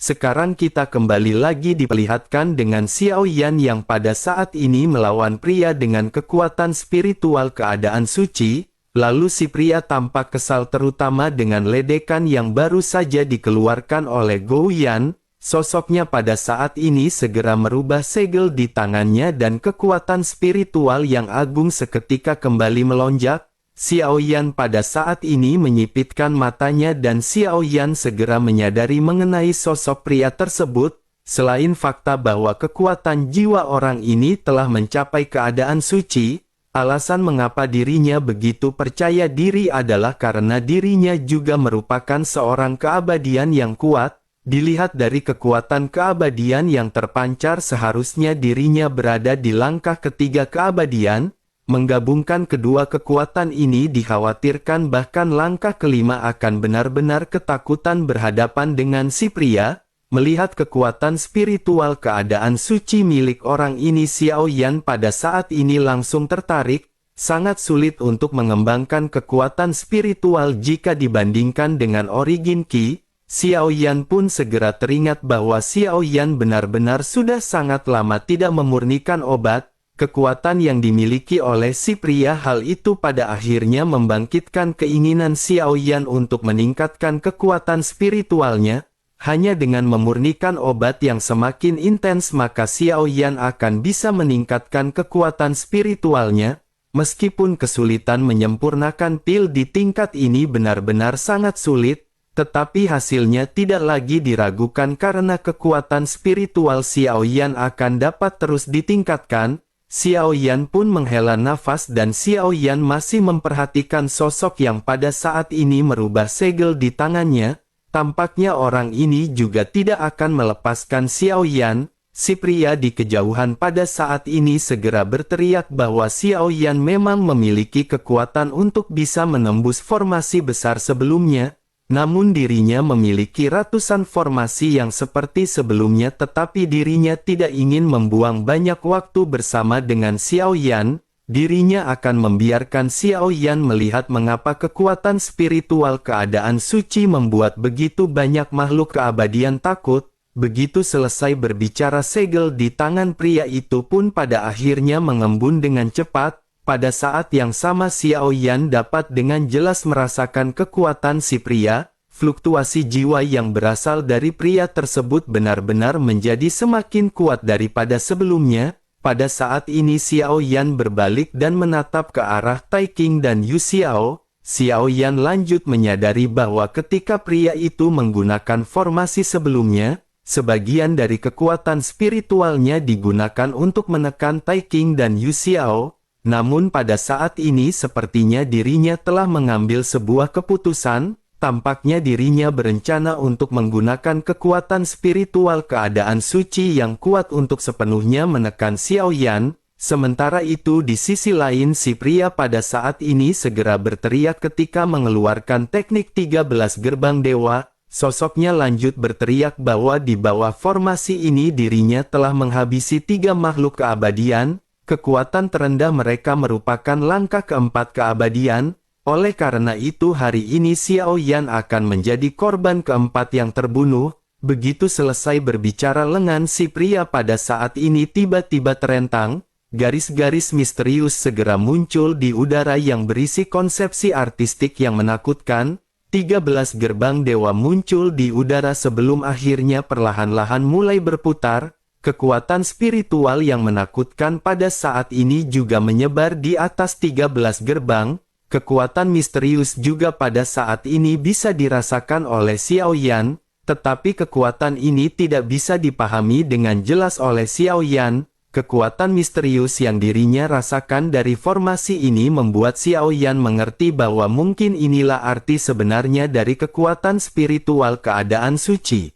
Sekarang kita kembali lagi diperlihatkan dengan Xiao Yan yang pada saat ini melawan pria dengan kekuatan spiritual keadaan suci. Lalu si pria tampak kesal terutama dengan ledekan yang baru saja dikeluarkan oleh Gou Yan. Sosoknya pada saat ini segera merubah segel di tangannya dan kekuatan spiritual yang agung seketika kembali melonjak. Xiao Yan pada saat ini menyipitkan matanya dan Xiao Yan segera menyadari mengenai sosok pria tersebut. Selain fakta bahwa kekuatan jiwa orang ini telah mencapai keadaan suci, alasan mengapa dirinya begitu percaya diri adalah karena dirinya juga merupakan seorang keabadian yang kuat. Dilihat dari kekuatan keabadian yang terpancar, seharusnya dirinya berada di langkah ketiga keabadian. Menggabungkan kedua kekuatan ini dikhawatirkan bahkan langkah kelima akan benar-benar ketakutan berhadapan dengan si pria. Melihat kekuatan spiritual keadaan suci milik orang ini, Xiao Yan pada saat ini langsung tertarik. Sangat sulit untuk mengembangkan kekuatan spiritual jika dibandingkan dengan origin Qi. Xiao Yan pun segera teringat bahwa Xiao Yan benar-benar sudah sangat lama tidak memurnikan obat. Kekuatan yang dimiliki oleh si pria, hal itu pada akhirnya membangkitkan keinginan Xiao Yan untuk meningkatkan kekuatan spiritualnya. Hanya dengan memurnikan obat yang semakin intens maka Xiao Yan akan bisa meningkatkan kekuatan spiritualnya. Meskipun kesulitan menyempurnakan pil di tingkat ini benar-benar sangat sulit, tetapi hasilnya tidak lagi diragukan karena kekuatan spiritual Xiao Yan akan dapat terus ditingkatkan. Xiao Yan pun menghela nafas dan Xiao Yan masih memperhatikan sosok yang pada saat ini merubah segel di tangannya. Tampaknya orang ini juga tidak akan melepaskan Xiao Yan. Si pria di kejauhan pada saat ini segera berteriak bahwa Xiao Yan memang memiliki kekuatan untuk bisa menembus formasi besar sebelumnya. Namun dirinya memiliki ratusan formasi yang seperti sebelumnya, tetapi dirinya tidak ingin membuang banyak waktu bersama dengan Xiao Yan. Dirinya akan membiarkan Xiao Yan melihat mengapa kekuatan spiritual keadaan suci membuat begitu banyak makhluk keabadian takut. Begitu selesai berbicara, segel di tangan pria itu pun pada akhirnya mengembun dengan cepat. Pada saat yang sama Xiao Yan dapat dengan jelas merasakan kekuatan si pria. Fluktuasi jiwa yang berasal dari pria tersebut benar-benar menjadi semakin kuat daripada sebelumnya. Pada saat ini Xiao Yan berbalik dan menatap ke arah Tai Qing dan Yu Xiao. Xiao Yan lanjut menyadari bahwa ketika pria itu menggunakan formasi sebelumnya, sebagian dari kekuatan spiritualnya digunakan untuk menekan Tai Qing dan Yu Xiao. Namun pada saat ini sepertinya dirinya telah mengambil sebuah keputusan. Tampaknya dirinya berencana untuk menggunakan kekuatan spiritual keadaan suci yang kuat untuk sepenuhnya menekan Xiao Yan. Sementara itu di sisi lain si pria pada saat ini segera berteriak ketika mengeluarkan teknik 13 gerbang dewa. Sosoknya lanjut berteriak bahwa di bawah formasi ini dirinya telah menghabisi 3 makhluk keabadian. Kekuatan terendah mereka merupakan langkah keempat keabadian. Oleh karena itu hari ini Xiao Yan akan menjadi korban keempat yang terbunuh. Begitu selesai berbicara, lengan si pria pada saat ini tiba-tiba terentang. Garis-garis misterius segera muncul di udara yang berisi konsepsi artistik yang menakutkan. 13 gerbang dewa muncul di udara sebelum akhirnya perlahan-lahan mulai berputar. Kekuatan spiritual yang menakutkan pada saat ini juga menyebar di atas 13 gerbang. Kekuatan misterius juga pada saat ini bisa dirasakan oleh Xiao Yan, tetapi kekuatan ini tidak bisa dipahami dengan jelas oleh Xiao Yan. Kekuatan misterius yang dirinya rasakan dari formasi ini membuat Xiao Yan mengerti bahwa mungkin inilah arti sebenarnya dari kekuatan spiritual keadaan suci.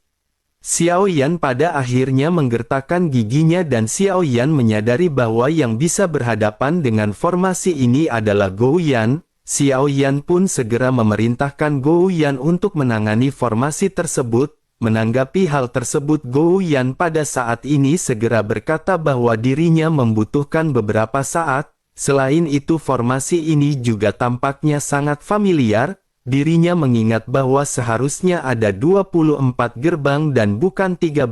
Xiao Yan pada akhirnya menggertakkan giginya dan Xiao Yan menyadari bahwa yang bisa berhadapan dengan formasi ini adalah Gou Yan. Xiao Yan pun segera memerintahkan Gou Yan untuk menangani formasi tersebut. Menanggapi hal tersebut, Gou Yan pada saat ini segera berkata bahwa dirinya membutuhkan beberapa saat. Selain itu formasi ini juga tampaknya sangat familiar. dirinya mengingat bahwa seharusnya ada 24 gerbang dan bukan 13,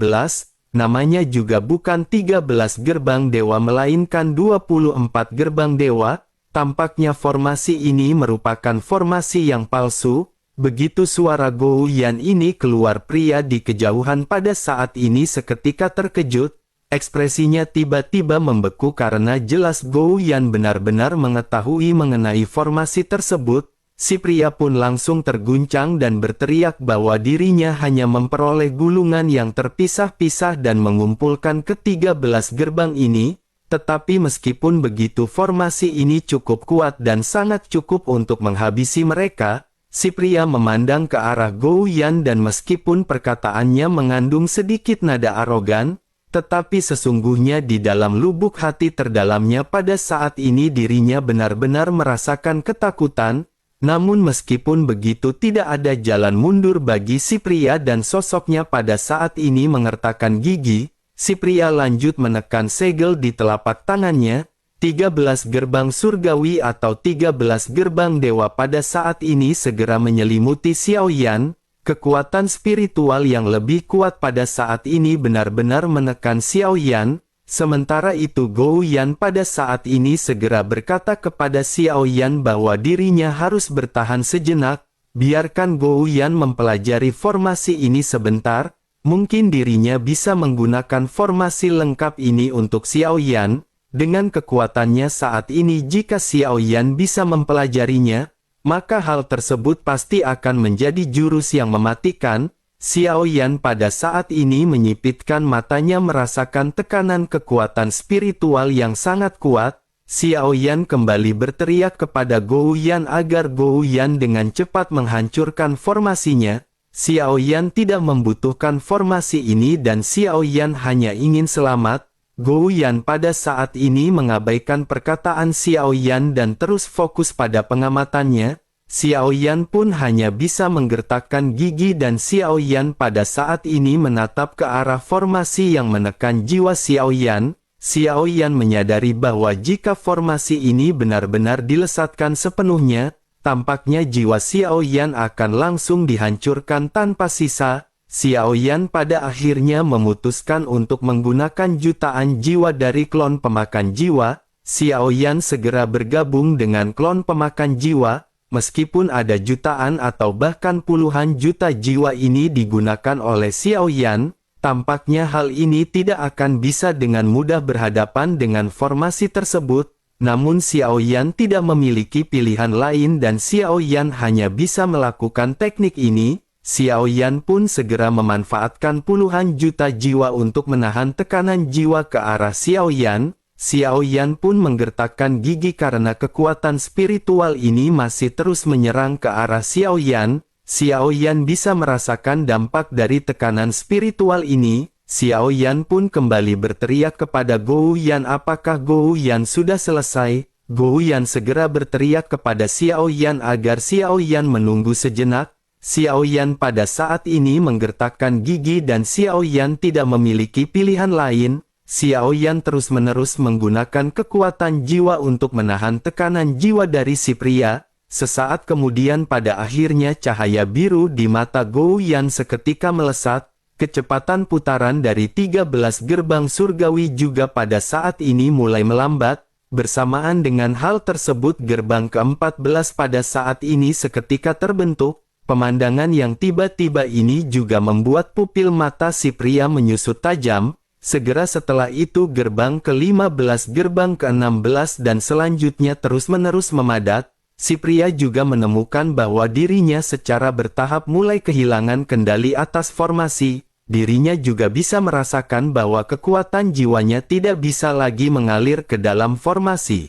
namanya juga bukan 13 gerbang dewa melainkan 24 gerbang dewa. Tampaknya formasi ini merupakan formasi yang palsu. Begitu suara Gou Yan ini keluar, pria di kejauhan pada saat ini seketika terkejut. Ekspresinya tiba-tiba membeku karena jelas Gou Yan benar-benar mengetahui mengenai formasi tersebut. Si pria pun langsung terguncang dan berteriak bahwa dirinya hanya memperoleh gulungan yang terpisah-pisah dan mengumpulkan ke-13 gerbang ini. Tetapi meskipun begitu formasi ini cukup kuat dan sangat cukup untuk menghabisi mereka, si pria memandang ke arah Gou Yan dan meskipun perkataannya mengandung sedikit nada arogan, tetapi sesungguhnya di dalam lubuk hati terdalamnya pada saat ini dirinya benar-benar merasakan ketakutan. Namun meskipun begitu tidak ada jalan mundur bagi si pria dan sosoknya pada saat ini mengertakkan gigi. Si pria lanjut menekan segel di telapak tangannya. 13 gerbang surgawi atau 13 gerbang dewa pada saat ini segera menyelimuti Xiao Yan. Kekuatan spiritual yang lebih kuat pada saat ini benar-benar menekan Xiao Yan. Sementara itu Gou Yan pada saat ini segera berkata kepada Xiao Yan bahwa dirinya harus bertahan sejenak. Biarkan Gou Yan mempelajari formasi ini sebentar. Mungkin dirinya bisa menggunakan formasi lengkap ini untuk Xiao Yan. Dengan kekuatannya saat ini jika Xiao Yan bisa mempelajarinya, maka hal tersebut pasti akan menjadi jurus yang mematikan. Xiao Yan pada saat ini menyipitkan matanya merasakan tekanan kekuatan spiritual yang sangat kuat. Xiao Yan kembali berteriak kepada Gou Yan agar Gou Yan dengan cepat menghancurkan formasinya. Xiao Yan tidak membutuhkan formasi ini dan Xiao Yan hanya ingin selamat. Gou Yan pada saat ini mengabaikan perkataan Xiao Yan dan terus fokus pada pengamatannya. Xiao Yan pun hanya bisa menggertakkan gigi dan Xiao Yan pada saat ini menatap ke arah formasi yang menekan jiwa Xiao Yan. Xiao Yan menyadari bahwa jika formasi ini benar-benar dilesatkan sepenuhnya, tampaknya jiwa Xiao Yan akan langsung dihancurkan tanpa sisa. Xiao Yan pada akhirnya memutuskan untuk menggunakan jutaan jiwa dari klon pemakan jiwa. Xiao Yan segera bergabung dengan klon pemakan jiwa. Meskipun ada jutaan atau bahkan puluhan juta jiwa ini digunakan oleh Xiao Yan, tampaknya hal ini tidak akan bisa dengan mudah berhadapan dengan formasi tersebut. Namun Xiao Yan tidak memiliki pilihan lain dan Xiao Yan hanya bisa melakukan teknik ini. Xiao Yan pun segera memanfaatkan puluhan juta jiwa untuk menahan tekanan jiwa ke arah Xiao Yan. Xiao Yan pun menggertakkan gigi karena kekuatan spiritual ini masih terus menyerang ke arah Xiao Yan. Xiao Yan bisa merasakan dampak dari tekanan spiritual ini. Xiao Yan pun kembali berteriak kepada Gou Yan, apakah Gou Yan sudah selesai? Gou Yan segera berteriak kepada Xiao Yan agar Xiao Yan menunggu sejenak. Xiao Yan pada saat ini menggertakkan gigi dan Xiao Yan tidak memiliki pilihan lain. Xiao Yan terus-menerus menggunakan kekuatan jiwa untuk menahan tekanan jiwa dari si pria. Sesaat kemudian pada akhirnya cahaya biru di mata Gou Yan seketika melesat. Kecepatan putaran dari 13 gerbang surgawi juga pada saat ini mulai melambat. Bersamaan dengan hal tersebut gerbang ke-14 pada saat ini seketika terbentuk. Pemandangan yang tiba-tiba ini juga membuat pupil mata si pria menyusut tajam. Segera setelah itu gerbang ke-15, gerbang ke-16 dan selanjutnya terus-menerus memadat. Si pria juga menemukan bahwa dirinya secara bertahap mulai kehilangan kendali atas formasi. Dirinya juga bisa merasakan bahwa kekuatan jiwanya tidak bisa lagi mengalir ke dalam formasi.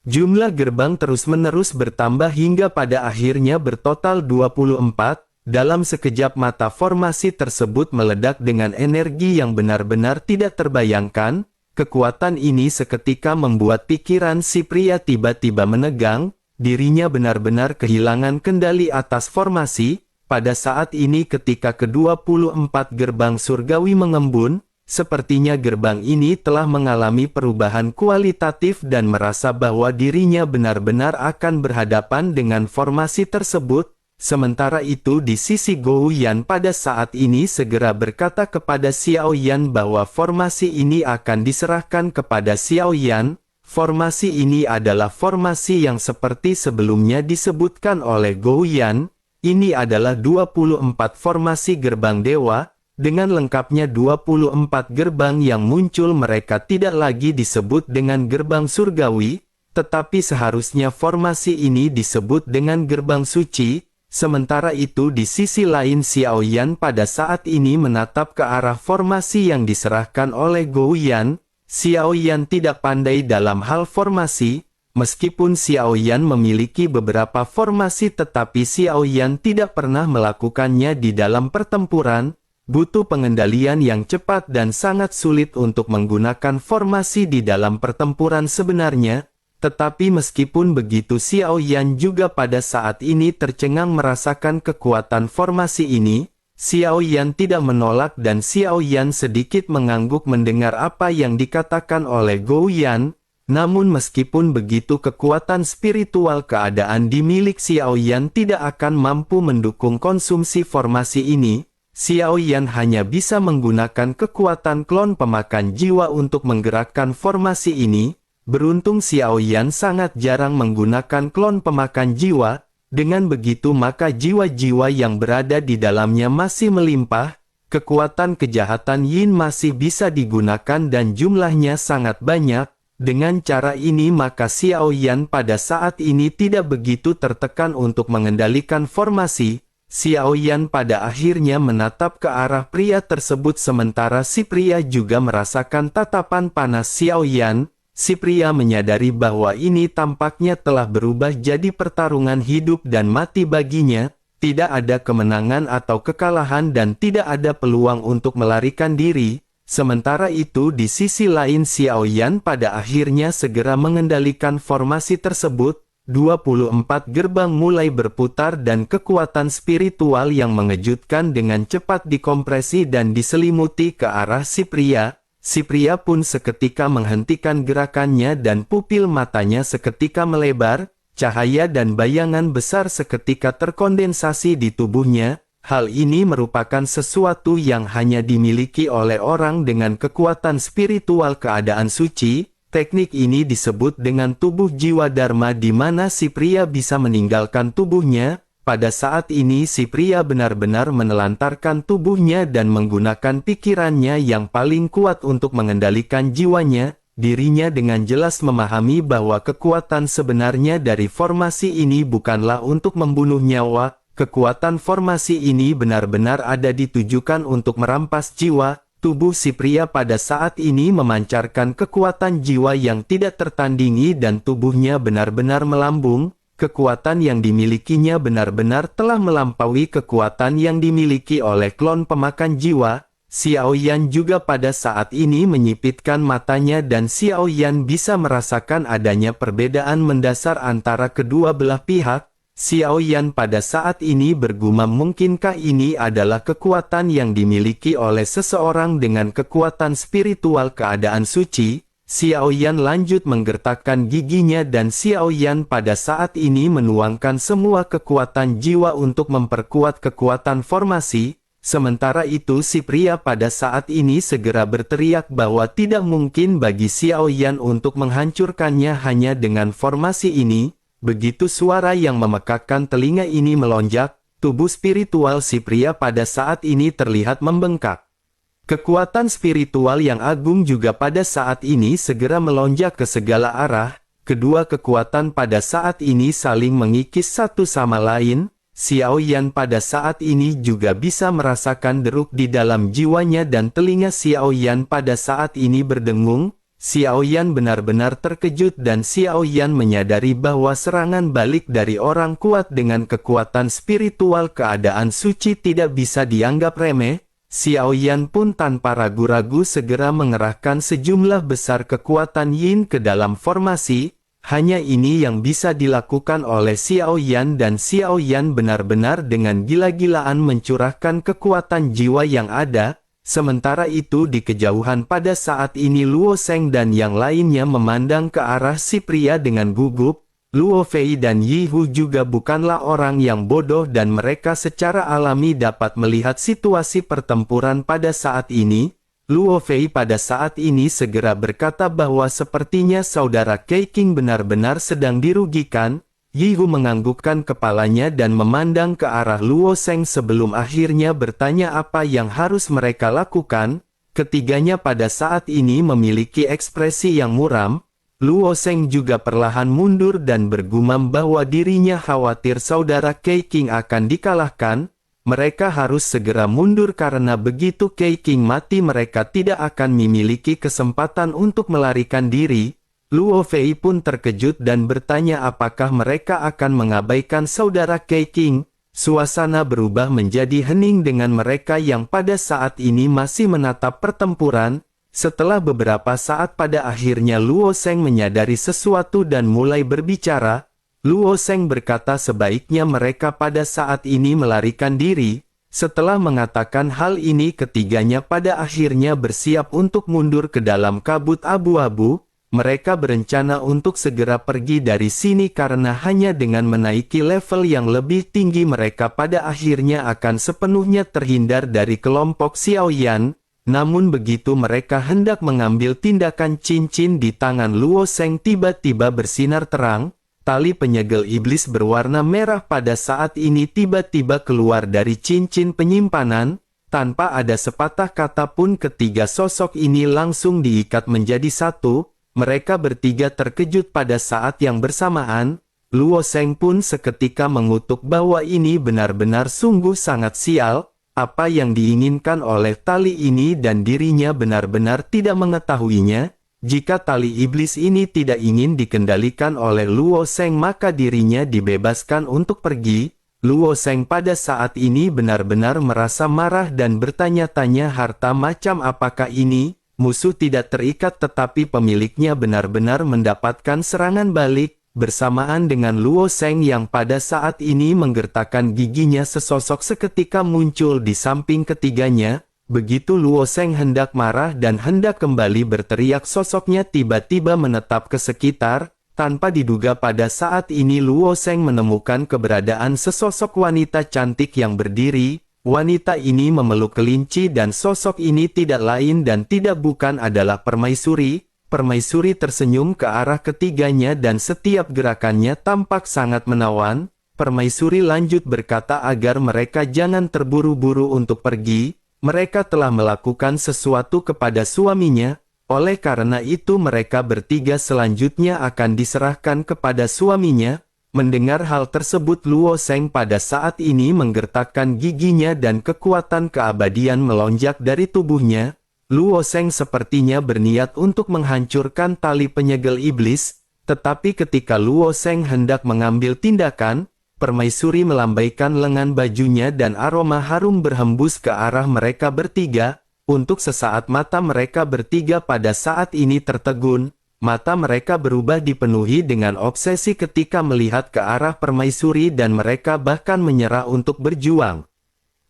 Jumlah gerbang terus-menerus bertambah hingga pada akhirnya bertotal 24. Dalam sekejap mata formasi tersebut meledak dengan energi yang benar-benar tidak terbayangkan. Kekuatan ini seketika membuat pikiran si pria tiba-tiba menegang. Dirinya benar-benar kehilangan kendali atas formasi. Pada saat ini ketika ke-24 gerbang surgawi mengembun, sepertinya gerbang ini telah mengalami perubahan kualitatif dan merasa bahwa dirinya benar-benar akan berhadapan dengan formasi tersebut. Sementara itu di sisi Gou Yan pada saat ini segera berkata kepada Xiao Yan bahwa formasi ini akan diserahkan kepada Xiao Yan. Formasi ini adalah formasi yang seperti sebelumnya disebutkan oleh Gou Yan. Ini adalah 24 formasi gerbang dewa. Dengan lengkapnya 24 gerbang yang muncul mereka tidak lagi disebut dengan gerbang surgawi, tetapi seharusnya formasi ini disebut dengan gerbang suci. Sementara itu di sisi lain Xiao Yan pada saat ini menatap ke arah formasi yang diserahkan oleh Gou Yan. Xiao Yan tidak pandai dalam hal formasi, meskipun Xiao Yan memiliki beberapa formasi tetapi Xiao Yan tidak pernah melakukannya di dalam pertempuran. Butuh pengendalian yang cepat dan sangat sulit untuk menggunakan formasi di dalam pertempuran sebenarnya. Tetapi meskipun begitu Xiao Yan juga pada saat ini tercengang merasakan kekuatan formasi ini. Xiao Yan tidak menolak dan Xiao Yan sedikit mengangguk mendengar apa yang dikatakan oleh Gou Yan. Namun meskipun begitu kekuatan spiritual keadaan di milik Xiao Yan tidak akan mampu mendukung konsumsi formasi ini. Xiao Yan hanya bisa menggunakan kekuatan klon pemakan jiwa untuk menggerakkan formasi ini. Beruntung Xiao Yan sangat jarang menggunakan klon pemakan jiwa. Dengan begitu maka jiwa-jiwa yang berada di dalamnya masih melimpah. Kekuatan kejahatan Yin masih bisa digunakan dan jumlahnya sangat banyak. Dengan cara ini maka Xiao Yan pada saat ini tidak begitu tertekan untuk mengendalikan formasi. Xiao Yan pada akhirnya menatap ke arah pria tersebut sementara si pria juga merasakan tatapan panas Xiao Yan. Si pria menyadari bahwa ini tampaknya telah berubah jadi pertarungan hidup dan mati baginya. Tidak ada kemenangan atau kekalahan dan tidak ada peluang untuk melarikan diri. Sementara itu di sisi lain Xiao Yan pada akhirnya segera mengendalikan formasi tersebut. 24 gerbang mulai berputar dan kekuatan spiritual yang mengejutkan dengan cepat dikompresi dan diselimuti ke arah si pria. Si pria pun seketika menghentikan gerakannya dan pupil matanya seketika melebar. Cahaya dan bayangan besar seketika terkondensasi di tubuhnya. Hal ini merupakan sesuatu yang hanya dimiliki oleh orang dengan kekuatan spiritual keadaan suci. Teknik ini disebut dengan tubuh jiwa dharma di mana si pria bisa meninggalkan tubuhnya. Pada saat ini si pria benar-benar menelantarkan tubuhnya dan menggunakan pikirannya yang paling kuat untuk mengendalikan jiwanya. Dirinya dengan jelas memahami bahwa kekuatan sebenarnya dari formasi ini bukanlah untuk membunuh nyawa. Kekuatan formasi ini benar-benar ada ditujukan untuk merampas jiwa. Tubuh si pria pada saat ini memancarkan kekuatan jiwa yang tidak tertandingi dan tubuhnya benar-benar melambung. Kekuatan yang dimilikinya benar-benar telah melampaui kekuatan yang dimiliki oleh klon pemakan jiwa. Xiao Yan juga pada saat ini menyipitkan matanya dan Xiao Yan bisa merasakan adanya perbedaan mendasar antara kedua belah pihak. Xiao Yan pada saat ini bergumam mungkinkah ini adalah kekuatan yang dimiliki oleh seseorang dengan kekuatan spiritual keadaan suci. Xiao Yan lanjut menggertakkan giginya dan Xiao Yan pada saat ini menuangkan semua kekuatan jiwa untuk memperkuat kekuatan formasi. Sementara itu si pria pada saat ini segera berteriak bahwa tidak mungkin bagi Xiao Yan untuk menghancurkannya hanya dengan formasi ini. Begitu suara yang memekakkan telinga ini melonjak, tubuh spiritual si pria pada saat ini terlihat membengkak. Kekuatan spiritual yang agung juga pada saat ini segera melonjak ke segala arah. Kedua kekuatan pada saat ini saling mengikis satu sama lain. Xiao Yan pada saat ini juga bisa merasakan deruk di dalam jiwanya dan telinga Xiao Yan pada saat ini berdengung. Xiao Yan benar-benar terkejut dan Xiao Yan menyadari bahwa serangan balik dari orang kuat dengan kekuatan spiritual keadaan suci tidak bisa dianggap remeh. Xiao Yan pun tanpa ragu-ragu segera mengerahkan sejumlah besar kekuatan Yin ke dalam formasi. Hanya ini yang bisa dilakukan oleh Xiao Yan dan Xiao Yan benar-benar dengan gila-gilaan mencurahkan kekuatan jiwa yang ada. Sementara itu di kejauhan pada saat ini Luo Sheng dan yang lainnya memandang ke arah si pria dengan gugup. Luo Fei dan Yi Hu juga bukanlah orang yang bodoh dan mereka secara alami dapat melihat situasi pertempuran pada saat ini. Luo Fei pada saat ini segera berkata bahwa sepertinya saudara Kei King benar-benar sedang dirugikan. Yi Hu menganggukkan kepalanya dan memandang ke arah Luo Sheng sebelum akhirnya bertanya apa yang harus mereka lakukan. Ketiganya pada saat ini memiliki ekspresi yang muram. Luo Sheng juga perlahan mundur dan bergumam bahwa dirinya khawatir saudara Kei King akan dikalahkan. Mereka harus segera mundur karena begitu Kei King mati mereka tidak akan memiliki kesempatan untuk melarikan diri. Luo Fei pun terkejut dan bertanya apakah mereka akan mengabaikan saudara Kei King. Suasana berubah menjadi hening dengan mereka yang pada saat ini masih menatap pertempuran. Setelah beberapa saat pada akhirnya Luo Sheng menyadari sesuatu dan mulai berbicara. Luo Sheng berkata sebaiknya mereka pada saat ini melarikan diri. Setelah mengatakan hal ini ketiganya pada akhirnya bersiap untuk mundur ke dalam kabut abu-abu. Mereka berencana untuk segera pergi dari sini karena hanya dengan menaiki level yang lebih tinggi mereka pada akhirnya akan sepenuhnya terhindar dari kelompok Xiaoyan. Namun begitu mereka hendak mengambil tindakan cincin di tangan Luo Sheng tiba-tiba bersinar terang. Tali penyegel iblis berwarna merah pada saat ini tiba-tiba keluar dari cincin penyimpanan. Tanpa ada sepatah kata pun ketiga sosok ini langsung diikat menjadi satu. Mereka bertiga terkejut pada saat yang bersamaan. Luo Sheng pun seketika mengutuk bahwa ini benar-benar sungguh sangat sial. Apa yang diinginkan oleh tali ini dan dirinya benar-benar tidak mengetahuinya. Jika tali iblis ini tidak ingin dikendalikan oleh Luo Sheng maka dirinya dibebaskan untuk pergi. Luo Sheng pada saat ini benar-benar merasa marah dan bertanya-tanya harta macam apakah ini. Musuh tidak terikat tetapi pemiliknya benar-benar mendapatkan serangan balik. Bersamaan dengan Luo Sheng yang pada saat ini menggertakkan giginya sesosok seketika muncul di samping ketiganya. Begitu Luo Sheng hendak marah dan hendak kembali berteriak sosoknya tiba-tiba menetap ke sekitar. Tanpa diduga pada saat ini Luo Sheng menemukan keberadaan sesosok wanita cantik yang berdiri. Wanita ini memeluk kelinci dan sosok ini tidak lain dan tidak bukan adalah permaisuri. Permaisuri tersenyum ke arah ketiganya dan setiap gerakannya tampak sangat menawan. Permaisuri lanjut berkata agar mereka jangan terburu-buru untuk pergi. Mereka telah melakukan sesuatu kepada suaminya. Oleh karena itu mereka bertiga selanjutnya akan diserahkan kepada suaminya. Mendengar hal tersebut Luo Sheng pada saat ini menggertakkan giginya dan kekuatan keabadian melonjak dari tubuhnya. Luo Sheng sepertinya berniat untuk menghancurkan tali penyegel iblis, tetapi ketika Luo Sheng hendak mengambil tindakan, permaisuri melambaikan lengan bajunya dan aroma harum berhembus ke arah mereka bertiga. Untuk sesaat mata mereka bertiga pada saat ini tertegun, mata mereka berubah dipenuhi dengan obsesi ketika melihat ke arah permaisuri dan mereka bahkan menyerah untuk berjuang.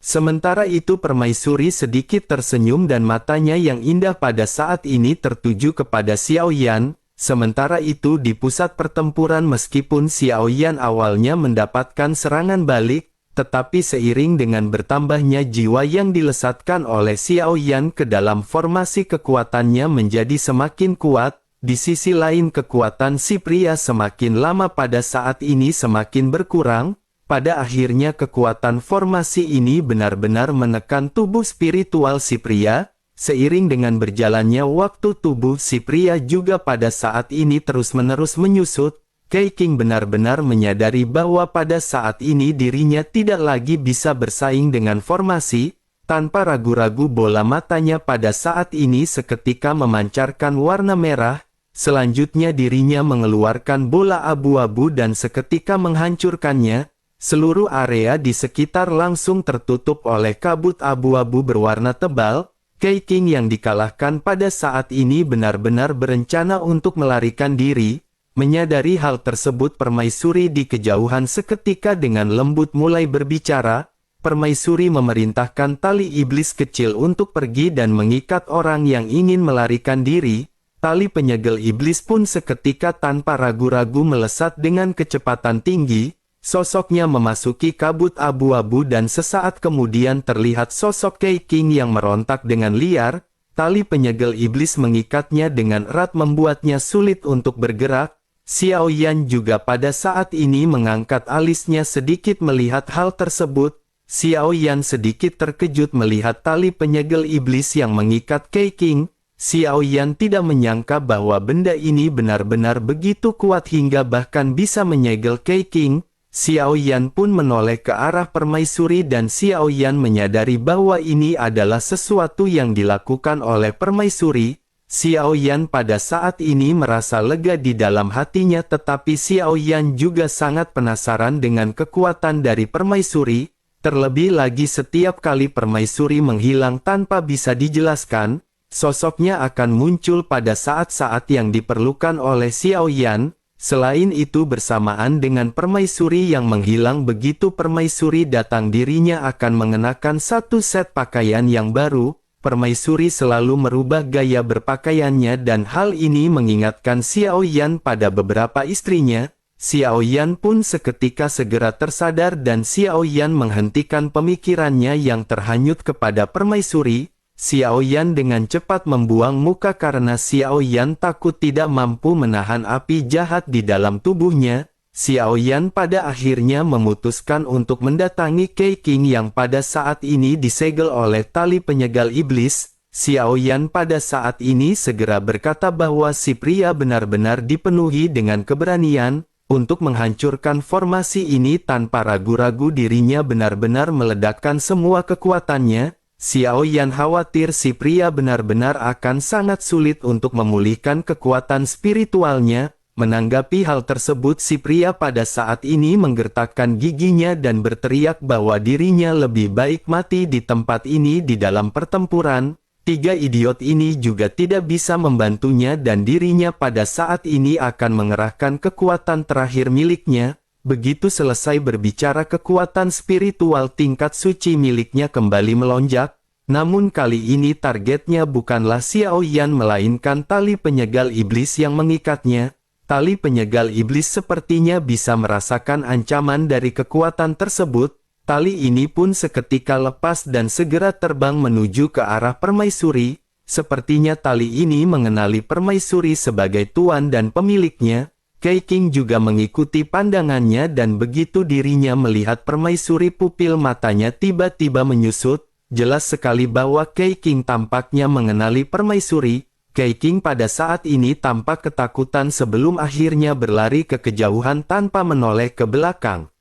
Sementara itu permaisuri sedikit tersenyum dan matanya yang indah pada saat ini tertuju kepada Xiaoyan. Sementara itu di pusat pertempuran meskipun Xiaoyan awalnya mendapatkan serangan balik, tetapi seiring dengan bertambahnya jiwa yang dilesatkan oleh Xiaoyan ke dalam formasi kekuatannya menjadi semakin kuat. Di sisi lain kekuatan si pria semakin lama pada saat ini semakin berkurang. Pada akhirnya kekuatan formasi ini benar-benar menekan tubuh spiritual si pria. Seiring dengan berjalannya waktu tubuh si pria juga pada saat ini terus-menerus menyusut. Kei King benar-benar menyadari bahwa pada saat ini dirinya tidak lagi bisa bersaing dengan formasi. Tanpa ragu-ragu bola matanya pada saat ini seketika memancarkan warna merah. Selanjutnya dirinya mengeluarkan bola abu-abu dan seketika menghancurkannya. Seluruh area di sekitar langsung tertutup oleh kabut abu-abu berwarna tebal. Kei King yang dikalahkan pada saat ini benar-benar berencana untuk melarikan diri. Menyadari hal tersebut permaisuri di kejauhan seketika dengan lembut mulai berbicara. Permaisuri memerintahkan tali iblis kecil untuk pergi dan mengikat orang yang ingin melarikan diri. tali penyegel iblis pun seketika tanpa ragu-ragu melesat dengan kecepatan tinggi. Sosoknya memasuki kabut abu-abu dan sesaat kemudian terlihat sosok Kei King yang merontak dengan liar. Tali penyegel iblis mengikatnya dengan erat membuatnya sulit untuk bergerak. Xiao Yan juga pada saat ini mengangkat alisnya sedikit melihat hal tersebut. Xiao Yan sedikit terkejut melihat tali penyegel iblis yang mengikat Kei King. Xiao Yan tidak menyangka bahwa benda ini benar-benar begitu kuat hingga bahkan bisa menyegel Kei King. Xiao Yan pun menoleh ke arah permaisuri dan Xiao Yan menyadari bahwa ini adalah sesuatu yang dilakukan oleh permaisuri. Xiao Yan pada saat ini merasa lega di dalam hatinya, tetapi Xiao Yan juga sangat penasaran dengan kekuatan dari permaisuri. Terlebih lagi setiap kali permaisuri menghilang tanpa bisa dijelaskan, sosoknya akan muncul pada saat-saat yang diperlukan oleh Xiao Yan. Selain itu bersamaan dengan permaisuri yang menghilang begitu permaisuri datang dirinya akan mengenakan satu set pakaian yang baru. Permaisuri selalu merubah gaya berpakaiannya dan hal ini mengingatkan Xiao Yan pada beberapa istrinya. Xiao Yan pun seketika segera tersadar dan Xiao Yan menghentikan pemikirannya yang terhanyut kepada permaisuri. Xiao Yan dengan cepat membuang muka karena Xiao Yan takut tidak mampu menahan api jahat di dalam tubuhnya. Xiao Yan pada akhirnya memutuskan untuk mendatangi Kei King yang pada saat ini disegel oleh tali penyegal iblis. Xiao Yan pada saat ini segera berkata bahwa si pria benar-benar dipenuhi dengan keberanian. Untuk menghancurkan formasi ini tanpa ragu-ragu dirinya benar-benar meledakkan semua kekuatannya. Xiao Yan khawatir si pria benar-benar akan sangat sulit untuk memulihkan kekuatan spiritualnya. Menanggapi hal tersebut si pria pada saat ini menggertakkan giginya dan berteriak bahwa dirinya lebih baik mati di tempat ini di dalam pertempuran. Tiga idiot ini juga tidak bisa membantunya dan dirinya pada saat ini akan mengerahkan kekuatan terakhir miliknya. Begitu selesai berbicara kekuatan spiritual tingkat suci miliknya kembali melonjak. Namun kali ini targetnya bukanlah Xiao Yan melainkan tali penyegal iblis yang mengikatnya. Tali penyegal iblis sepertinya bisa merasakan ancaman dari kekuatan tersebut. Tali ini pun seketika lepas dan segera terbang menuju ke arah permaisuri. Sepertinya tali ini mengenali permaisuri sebagai tuan dan pemiliknya. Kei King juga mengikuti pandangannya dan begitu dirinya melihat permaisuri pupil matanya tiba-tiba menyusut. Jelas sekali bahwa Kei King tampaknya mengenali permaisuri. Kei King pada saat ini tampak ketakutan sebelum akhirnya berlari ke kejauhan tanpa menoleh ke belakang.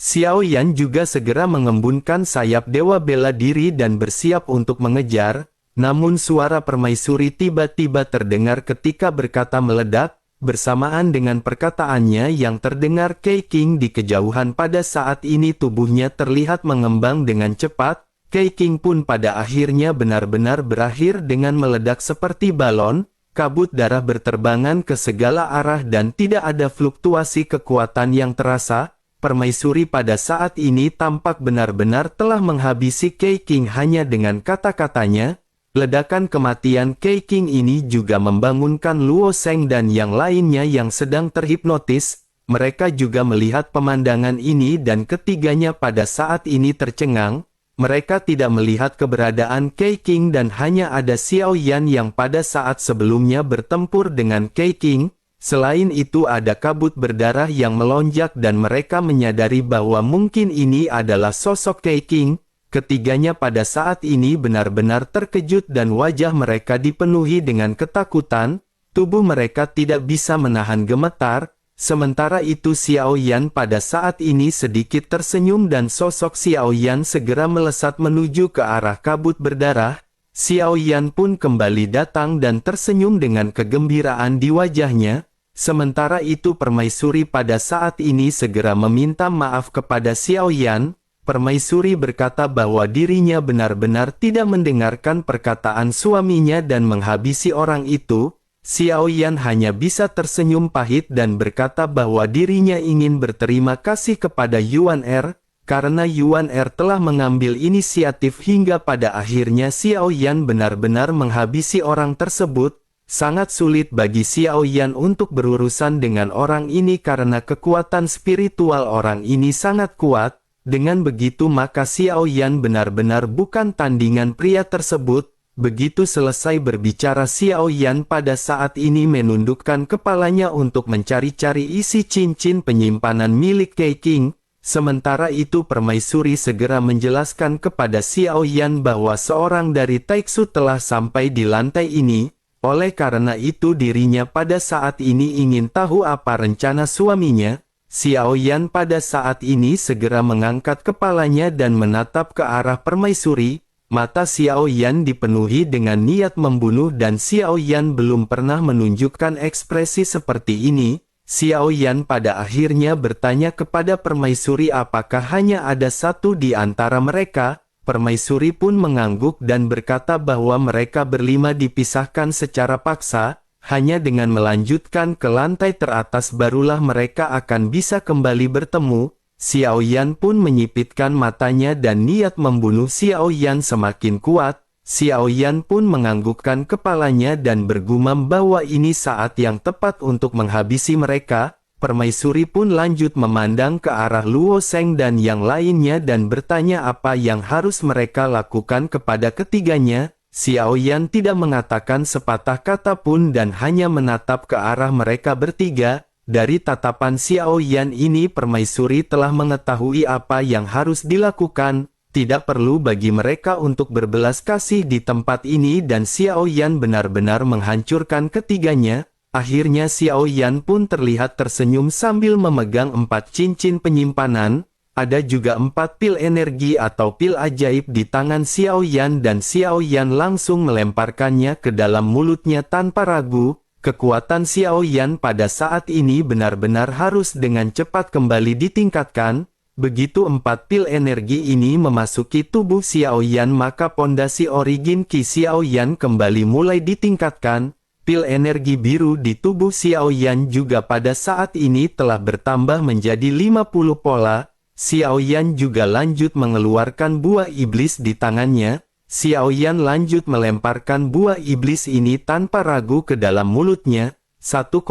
Xiao Yan juga segera mengembunkan sayap dewa bela diri dan bersiap untuk mengejar. Namun suara permaisuri tiba-tiba terdengar ketika berkata meledak. Bersamaan dengan perkataannya yang terdengar Kei King di kejauhan pada saat ini tubuhnya terlihat mengembang dengan cepat. Kei King pun pada akhirnya benar-benar berakhir dengan meledak seperti balon. Kabut darah berterbangan ke segala arah dan tidak ada fluktuasi kekuatan yang terasa. Permaisuri pada saat ini tampak benar-benar telah menghabisi Kei King hanya dengan kata-katanya. Ledakan kematian Kei King ini juga membangunkan Luo Sheng dan yang lainnya yang sedang terhipnotis. Mereka juga melihat pemandangan ini dan ketiganya pada saat ini tercengang. Mereka tidak melihat keberadaan Kei King dan hanya ada Xiao Yan yang pada saat sebelumnya bertempur dengan Kei King. Selain itu ada kabut berdarah yang melonjak dan mereka menyadari bahwa mungkin ini adalah sosok Kei King. Ketiganya pada saat ini benar-benar terkejut dan wajah mereka dipenuhi dengan ketakutan. Tubuh mereka tidak bisa menahan gemetar. Sementara itu Xiao Yan pada saat ini sedikit tersenyum dan sosok Xiao Yan segera melesat menuju ke arah kabut berdarah. Xiao Yan pun kembali datang dan tersenyum dengan kegembiraan di wajahnya. Sementara itu permaisuri pada saat ini segera meminta maaf kepada Xiao Yan. Permaisuri berkata bahwa dirinya benar-benar tidak mendengarkan perkataan suaminya dan menghabisi orang itu. Xiao Yan hanya bisa tersenyum pahit dan berkata bahwa dirinya ingin berterima kasih kepada Yuan Er, karena Yuan Er telah mengambil inisiatif hingga pada akhirnya Xiao Yan benar-benar menghabisi orang tersebut. Sangat sulit bagi Xiao Yan untuk berurusan dengan orang ini karena kekuatan spiritual orang ini sangat kuat. Dengan begitu maka Xiao Yan benar-benar bukan tandingan pria tersebut. Begitu selesai berbicara Xiao Yan pada saat ini menundukkan kepalanya untuk mencari-cari isi cincin penyimpanan milik Kei King. Sementara itu Permaisuri segera menjelaskan kepada Xiao Yan bahwa seorang dari Taiksu telah sampai di lantai ini. Oleh karena itu dirinya pada saat ini ingin tahu apa rencana suaminya. Xiao Yan pada saat ini segera mengangkat kepalanya dan menatap ke arah Permaisuri. Mata Xiao Yan dipenuhi dengan niat membunuh dan Xiao Yan belum pernah menunjukkan ekspresi seperti ini. Xiao Yan pada akhirnya bertanya kepada Permaisuri apakah hanya ada satu di antara mereka. Permaisuri pun mengangguk dan berkata bahwa mereka berlima dipisahkan secara paksa. Hanya dengan melanjutkan ke lantai teratas barulah mereka akan bisa kembali bertemu. Xiao Yan pun menyipitkan matanya dan niat membunuh Xiao Yan semakin kuat. Xiao Yan pun menganggukkan kepalanya dan bergumam bahwa ini saat yang tepat untuk menghabisi mereka. Permaisuri pun lanjut memandang ke arah Luo Sheng dan yang lainnya dan bertanya apa yang harus mereka lakukan kepada ketiganya. Xiao Yan tidak mengatakan sepatah kata pun dan hanya menatap ke arah mereka bertiga. Dari tatapan Xiao Yan ini Permaisuri telah mengetahui apa yang harus dilakukan. Tidak perlu bagi mereka untuk berbelas kasih di tempat ini dan Xiao Yan benar-benar menghancurkan ketiganya. Akhirnya Xiao Yan pun terlihat tersenyum sambil memegang 4 cincin penyimpanan. Ada juga 4 pil energi atau pil ajaib di tangan Xiao Yan dan Xiao Yan langsung melemparkannya ke dalam mulutnya tanpa ragu. Kekuatan Xiao Yan pada saat ini benar-benar harus dengan cepat kembali ditingkatkan. Begitu 4 pil energi ini memasuki tubuh Xiao Yan maka pondasi origin Qi Xiao Yan kembali mulai ditingkatkan. Pil energi biru di tubuh Xiao Yan juga pada saat ini telah bertambah menjadi 50 pola. Xiao Yan juga lanjut mengeluarkan buah iblis di tangannya. Xiao Yan lanjut melemparkan buah iblis ini tanpa ragu ke dalam mulutnya. 1,2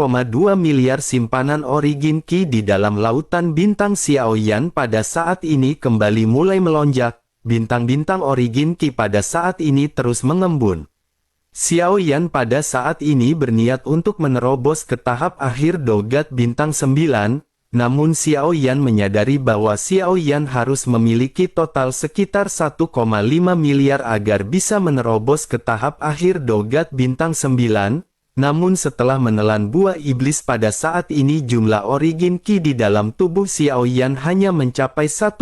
miliar simpanan origin Qi di dalam lautan bintang Xiao Yan pada saat ini kembali mulai melonjak. Bintang-bintang origin Qi pada saat ini terus mengembun. Xiao Yan pada saat ini berniat untuk menerobos ke tahap akhir dogat bintang 9, namun Xiao Yan menyadari bahwa Xiao Yan harus memiliki total sekitar 1,5 miliar agar bisa menerobos ke tahap akhir dogat bintang 9, namun setelah menelan buah iblis pada saat ini jumlah origin Qi di dalam tubuh Xiao Yan hanya mencapai 1,3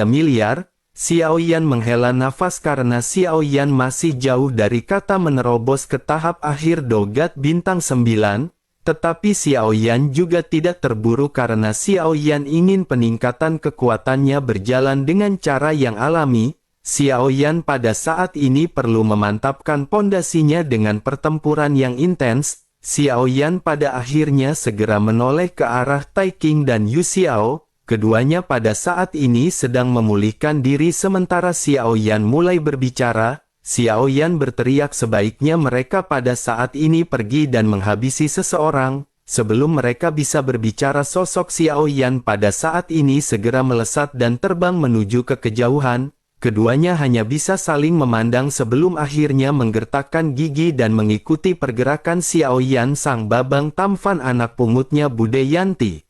miliar. Xiao Yan menghela nafas karena Xiao Yan masih jauh dari kata menerobos ke tahap akhir dogat bintang 9, tetapi Xiao Yan juga tidak terburu karena Xiao Yan ingin peningkatan kekuatannya berjalan dengan cara yang alami. Xiao Yan pada saat ini perlu memantapkan pondasinya dengan pertempuran yang intens. Xiao Yan pada akhirnya segera menoleh ke arah Tai King dan Yu Xiao. Keduanya pada saat ini sedang memulihkan diri sementara Xiao Yan mulai berbicara. Xiao Yan berteriak sebaiknya mereka pada saat ini pergi dan menghabisi seseorang. Sebelum mereka bisa berbicara sosok Xiao Yan pada saat ini segera melesat dan terbang menuju ke kejauhan. Keduanya hanya bisa saling memandang sebelum akhirnya menggertakkan gigi dan mengikuti pergerakan Xiao Yan sang babang tampan anak pungutnya Bude Yanti.